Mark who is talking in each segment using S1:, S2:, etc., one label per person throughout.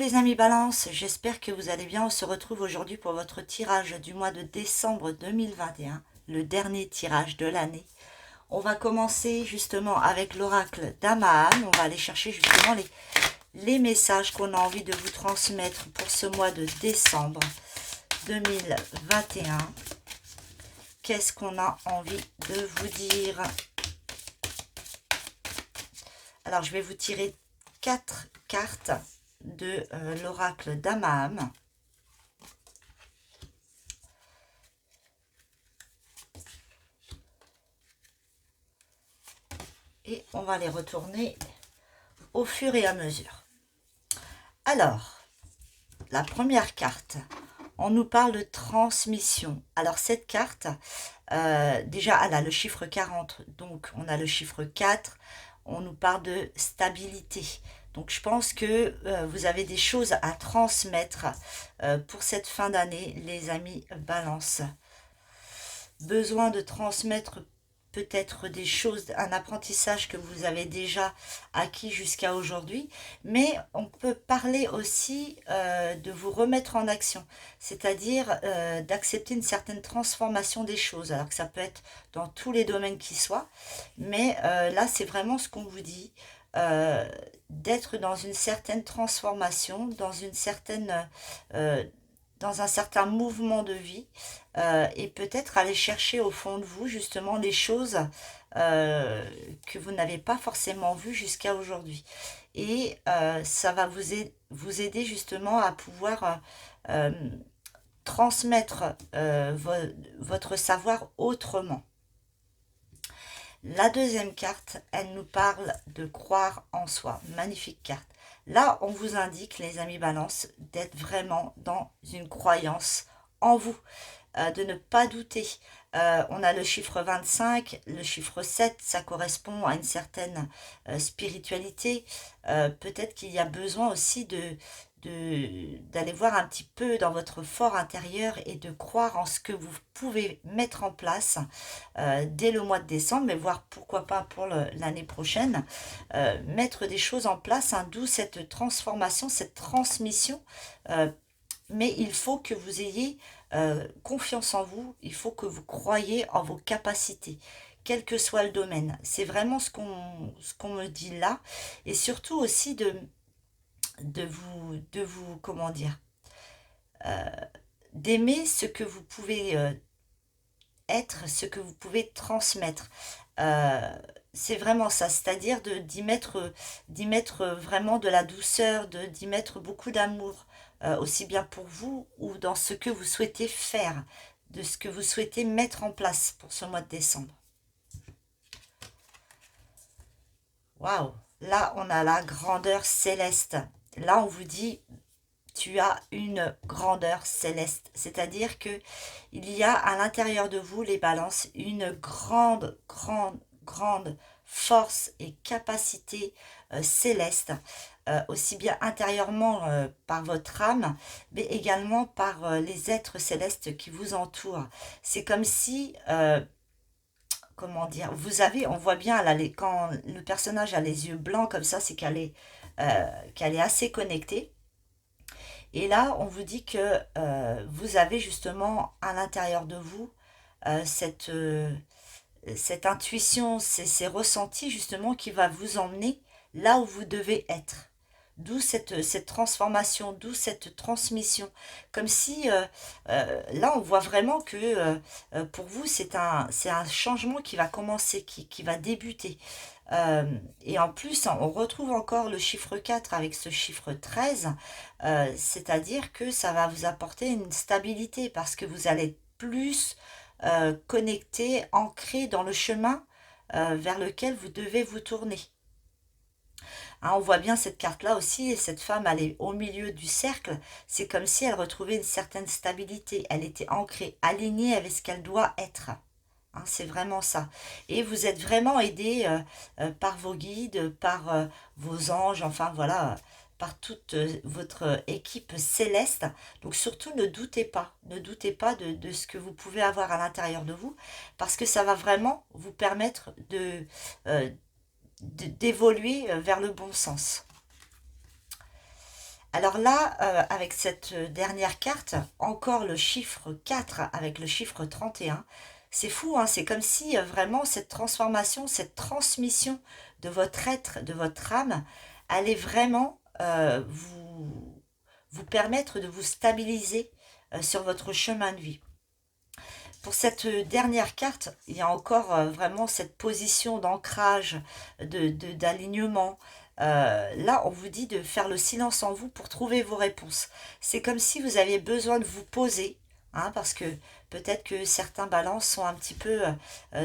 S1: les amis Balance, j'espère que vous allez bien. On se retrouve aujourd'hui pour votre tirage du mois de décembre 2021, le dernier tirage de l'année. On va commencer justement avec l'oracle d'Amahan. On va aller chercher justement les messages qu'on a envie de vous transmettre pour ce mois de décembre 2021. Qu'est-ce qu'on a envie de vous dire? Alors, je vais vous tirer 4 cartes de l'oracle d'Amahan. Et on va les retourner au fur et à mesure. Alors, la première carte, on nous parle de transmission. Alors, cette carte, déjà, elle a le chiffre 40, donc on a le chiffre 4. On nous parle de stabilité. Donc, je pense que vous avez des choses à transmettre pour cette fin d'année, les amis Balance. Besoin de transmettre peut-être des choses, un apprentissage que vous avez déjà acquis jusqu'à aujourd'hui, mais on peut parler aussi de vous remettre en action, c'est-à-dire d'accepter une certaine transformation des choses, alors que ça peut être dans tous les domaines qui soient, mais là c'est vraiment ce qu'on vous dit, d'être dans une certaine transformation, dans un certain mouvement de vie, et peut-être aller chercher au fond de vous justement les choses que vous n'avez pas forcément vues jusqu'à aujourd'hui. Et ça va vous aider justement à pouvoir transmettre votre savoir autrement. La deuxième carte, elle nous parle de croire en soi. Magnifique carte. Là, on vous indique, les amis Balance, d'être vraiment dans une croyance en vous, de ne pas douter. On a le chiffre 25, le chiffre 7, ça correspond à une certaine spiritualité. Peut-être qu'il y a besoin aussi d'aller voir un petit peu dans votre fort intérieur et de croire en ce que vous pouvez mettre en place dès le mois de décembre, mais voir pourquoi pas pour l'année prochaine, mettre des choses en place, hein, d'où cette transformation, cette transmission. Mais il faut que vous ayez confiance en vous, il faut que vous croyiez en vos capacités, quel que soit le domaine. C'est vraiment ce qu'on me dit là, et surtout aussi de vous comment dire, d'aimer ce que vous pouvez être, ce que vous pouvez transmettre. C'est vraiment ça, c'est-à-dire d'y mettre vraiment de la douceur, d'y mettre beaucoup d'amour, aussi bien pour vous ou dans ce que vous souhaitez faire, de ce que vous souhaitez mettre en place pour ce mois de décembre. Waouh! Là, on a la grandeur céleste. Là, on vous dit, tu as une grandeur céleste. C'est-à-dire que il y a à l'intérieur de vous, les balances, une grande, grande, grande force et capacité céleste, aussi bien intérieurement par votre âme, mais également par les êtres célestes qui vous entourent. C'est comme si, comment dire, on voit bien, quand le personnage a les yeux blancs comme ça, c'est qu'elle est assez connectée. Et là, on vous dit que vous avez justement à l'intérieur de vous cette intuition, ces ressentis justement qui va vous emmener là où vous devez être. D'où cette transformation, d'où cette transmission. Comme si, là, on voit vraiment que pour vous, c'est un changement qui va commencer, qui va débuter. Et en plus, on retrouve encore le chiffre 4 avec ce chiffre 13, c'est-à-dire que ça va vous apporter une stabilité parce que vous allez être plus connecté, ancré dans le chemin vers lequel vous devez vous tourner. Hein, on voit bien cette carte-là aussi, et cette femme, elle est au milieu du cercle. C'est comme si elle retrouvait une certaine stabilité. Elle était ancrée, alignée avec ce qu'elle doit être. Hein, c'est vraiment ça. Et vous êtes vraiment aidé par vos guides, par vos anges, enfin voilà, par toute votre équipe céleste. Donc surtout, ne doutez pas de ce que vous pouvez avoir à l'intérieur de vous, parce que ça va vraiment vous permettre d'évoluer vers le bon sens. Alors là, avec cette dernière carte, encore le chiffre 4 avec le chiffre 31, c'est fou, hein, c'est comme si vraiment cette transformation, cette transmission de votre être, de votre âme, allait vraiment vous permettre de vous stabiliser sur votre chemin de vie. Pour cette dernière carte, il y a encore vraiment cette position d'ancrage, d'alignement. Là, on vous dit de faire le silence en vous pour trouver vos réponses. C'est comme si vous aviez besoin de vous poser, hein, parce que peut-être que certains balances sont un petit peu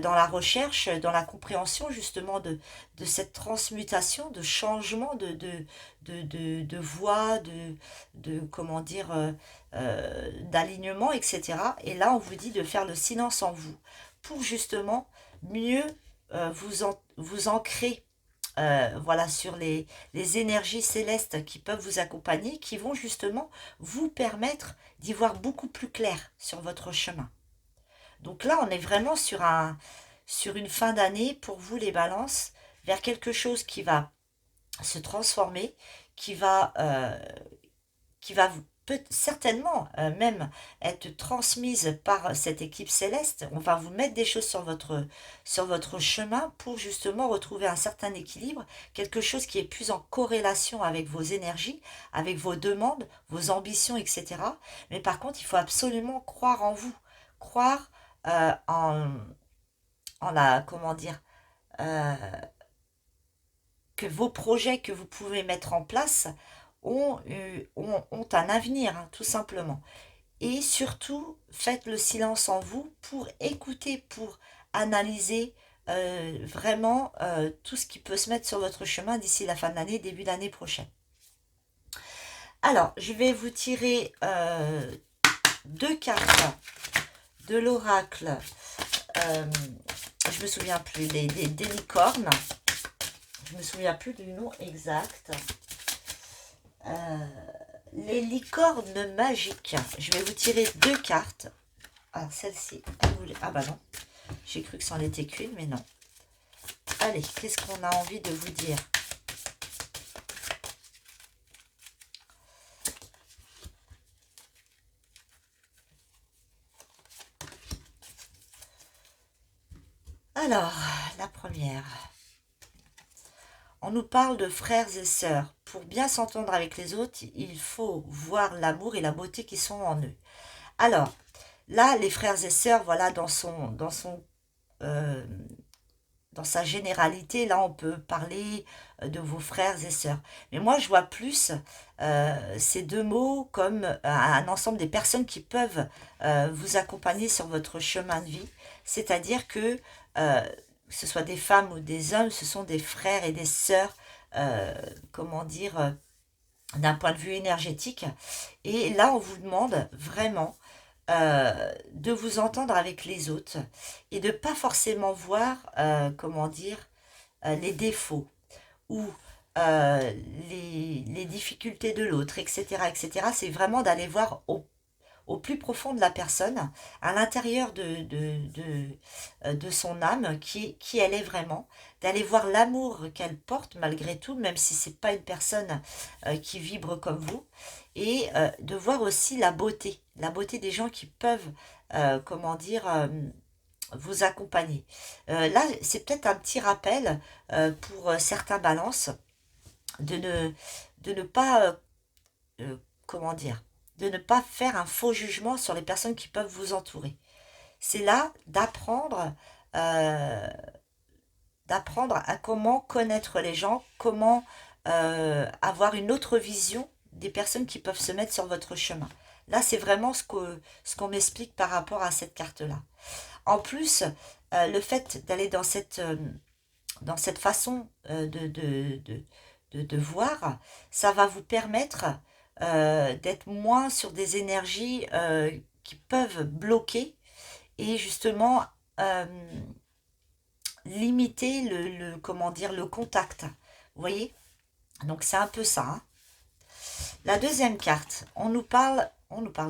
S1: dans la recherche, dans la compréhension justement de cette transmutation, de changement de voix, comment dire, d'alignement, etc. Et là, on vous dit de faire le silence en vous pour justement mieux vous ancrer voilà, sur les énergies célestes qui peuvent vous accompagner, qui vont justement vous permettre d'y voir beaucoup plus clair sur votre chemin. Donc là, on est vraiment sur une fin d'année pour vous les balances, vers quelque chose qui va se transformer, qui va vous peut certainement même être transmise par cette équipe céleste. On va vous mettre des choses sur votre chemin pour justement retrouver un certain équilibre, quelque chose qui est plus en corrélation avec vos énergies, avec vos demandes, vos ambitions, etc. Mais par contre, il faut absolument croire en vous, croire en la, comment dire, euh, que vos projets que vous pouvez mettre en place ont un avenir, hein, tout simplement. Et surtout, faites le silence en vous pour écouter, pour analyser vraiment tout ce qui peut se mettre sur votre chemin d'ici la fin de l'année, début d'année prochaine. Alors, je vais vous tirer deux cartes de l'oracle. Je me souviens plus, des licornes. Je me souviens plus du nom exact. Les licornes magiques. Je vais vous tirer deux cartes. Ah, celle-ci. Ah bah non. J'ai cru que c'en était qu'une, mais non. Allez, qu'est-ce qu'on a envie de vous dire? Alors, la première. On nous parle de frères et sœurs. Pour bien s'entendre avec les autres, il faut voir l'amour et la beauté qui sont en eux. Alors, là, les frères et sœurs, voilà, dans sa généralité, là, on peut parler de vos frères et sœurs. Mais moi, je vois plus ces deux mots comme un ensemble des personnes qui peuvent vous accompagner sur votre chemin de vie. C'est-à-dire que ce soit des femmes ou des hommes, ce sont des frères et des sœurs, comment dire, d'un point de vue énergétique. Et là, on vous demande vraiment de vous entendre avec les autres et de pas forcément voir, comment dire, les défauts ou les difficultés de l'autre, etc., etc. C'est vraiment d'aller voir au plus profond de la personne, à l'intérieur de son âme, qui elle est vraiment, d'aller voir l'amour qu'elle porte malgré tout, même si c'est pas une personne qui vibre comme vous, et de voir aussi la beauté des gens qui peuvent, comment dire, vous accompagner. Là, c'est peut-être un petit rappel pour certains balances de ne pas, comment dire, de ne pas faire un faux jugement sur les personnes qui peuvent vous entourer. C'est là euh, d'apprendre à comment connaître les gens, comment avoir une autre vision des personnes qui peuvent se mettre sur votre chemin. Là, c'est vraiment ce qu'on m'explique par rapport à cette carte-là. En plus, le fait d'aller dans cette façon de voir, ça va vous permettre d'être moins sur des énergies qui peuvent bloquer et justement euh, limiter comment dire, le contact. Vous voyez? Donc c'est un peu ça, hein. La deuxième carte, on nous parle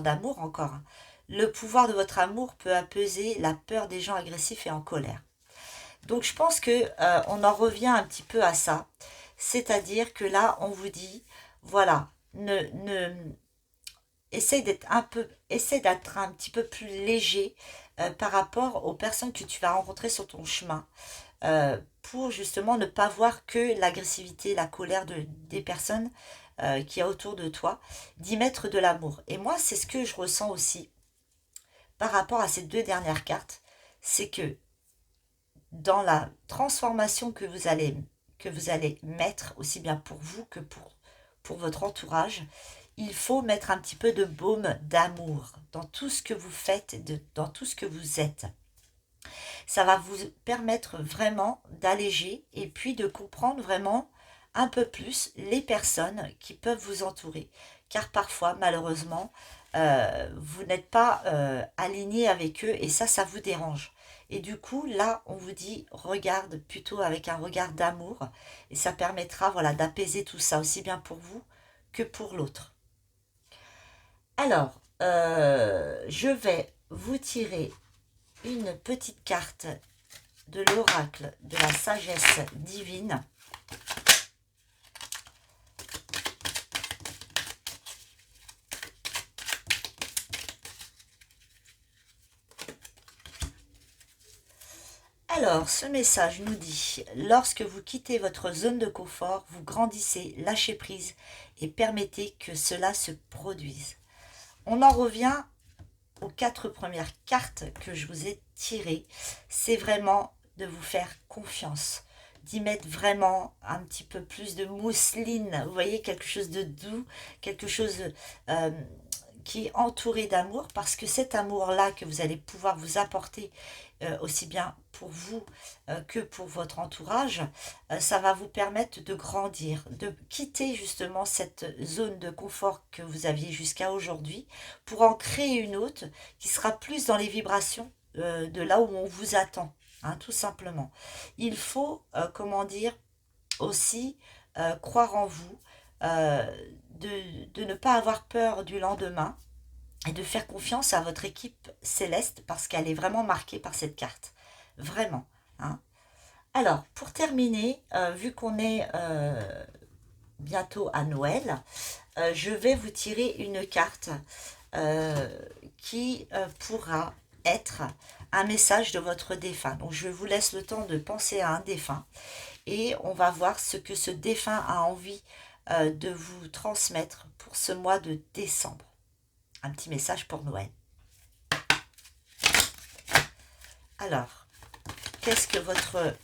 S1: d'amour encore, hein. Le pouvoir de votre amour peut apaiser la peur des gens agressifs et en colère. Donc je pense que on en revient un petit peu à ça. C'est-à-dire que là, on vous dit, voilà, ne essaie d'être un petit peu plus léger par rapport aux personnes que tu vas rencontrer sur ton chemin, pour justement ne pas voir que l'agressivité, la colère des personnes qu'il y a autour de toi, d'y mettre de l'amour. Et moi, c'est ce que je ressens aussi par rapport à ces deux dernières cartes, c'est que dans la transformation que vous allez mettre, aussi bien pour vous que pour votre entourage, il faut mettre un petit peu de baume d'amour dans tout ce que vous faites, dans tout ce que vous êtes. Ça va vous permettre vraiment d'alléger et puis de comprendre vraiment un peu plus les personnes qui peuvent vous entourer. Car parfois, malheureusement, vous n'êtes pas aligné avec eux et ça vous dérange. Et du coup, là, on vous dit, regarde plutôt avec un regard d'amour et ça permettra, voilà, d'apaiser tout ça, aussi bien pour vous que pour l'autre. Alors, je vais vous tirer une petite carte de l'oracle de la sagesse divine. Alors, ce message nous dit, lorsque vous quittez votre zone de confort, vous grandissez, lâchez prise et permettez que cela se produise. On en revient aux 4 premières cartes que je vous ai tirées. C'est vraiment de vous faire confiance, d'y mettre vraiment un petit peu plus de mousseline, vous voyez, quelque chose de doux, quelque chose euh, qui est entouré d'amour, parce que cet amour-là que vous allez pouvoir vous apporter, aussi bien pour vous que pour votre entourage, ça va vous permettre de grandir, de quitter justement cette zone de confort que vous aviez jusqu'à aujourd'hui, pour en créer une autre qui sera plus dans les vibrations de là où on vous attend, hein, tout simplement. Il faut, comment dire, aussi croire en vous, euh, de ne pas avoir peur du lendemain et de faire confiance à votre équipe céleste parce qu'elle est vraiment marquée par cette carte. Vraiment, hein. Alors, pour terminer, vu qu'on est bientôt à Noël, je vais vous tirer une carte qui pourra être un message de votre défunt. Donc, je vous laisse le temps de penser à un défunt et on va voir ce que ce défunt a envie de vous transmettre pour ce mois de décembre. Un petit message pour Noël. Alors, qu'est-ce que votre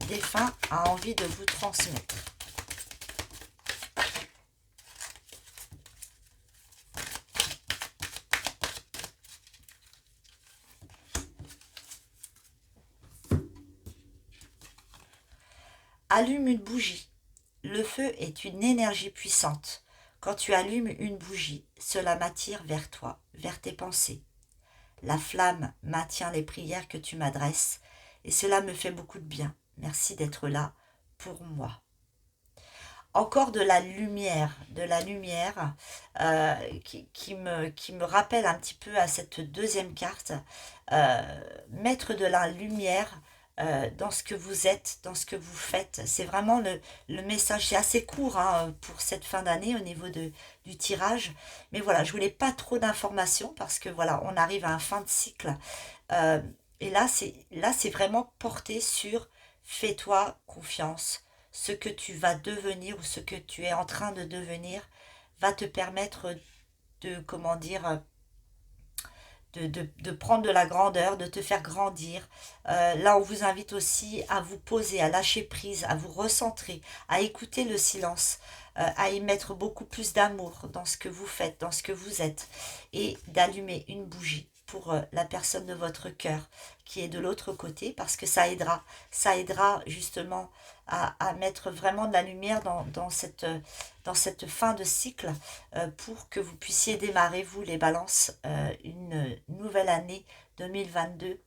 S1: défunt a envie de vous transmettre? Allume une bougie. Le feu est une énergie puissante. Quand tu allumes une bougie, cela m'attire vers toi, vers tes pensées. La flamme maintient les prières que tu m'adresses et cela me fait beaucoup de bien. Merci d'être là pour moi. Encore de la lumière qui me rappelle un petit peu à cette deuxième carte. Mettre de la lumière dans ce que vous êtes, dans ce que vous faites. C'est vraiment le message. C'est assez court, hein, pour cette fin d'année au niveau du tirage. Mais voilà, je voulais pas trop d'informations parce que voilà, on arrive à un fin de cycle. Euh, et là, c'est vraiment porté sur fais-toi confiance. Ce que tu vas devenir ou ce que tu es en train de devenir va te permettre de, comment dire, de prendre de la grandeur, de te faire grandir. Là, on vous invite aussi à vous poser, à lâcher prise, à vous recentrer, à écouter le silence, à y mettre beaucoup plus d'amour dans ce que vous faites, dans ce que vous êtes, et d'allumer une bougie pour la personne de votre cœur qui est de l'autre côté, parce que ça aidera justement à mettre vraiment de la lumière dans cette fin de cycle, pour que vous puissiez démarrer, vous les balances, une nouvelle année 2022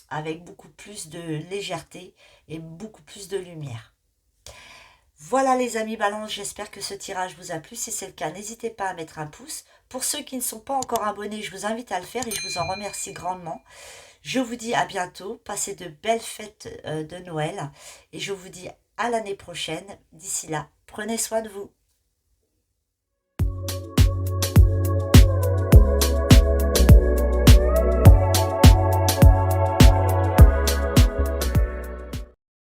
S1: avec beaucoup plus de légèreté et beaucoup plus de lumière. Voilà les amis balance, j'espère que ce tirage vous a plu. Si c'est le cas, n'hésitez pas à mettre un pouce. Pour ceux qui ne sont pas encore abonnés, je vous invite à le faire et je vous en remercie grandement. Je vous dis à bientôt, passez de belles fêtes de Noël et je vous dis à l'année prochaine. D'ici là, prenez soin de vous.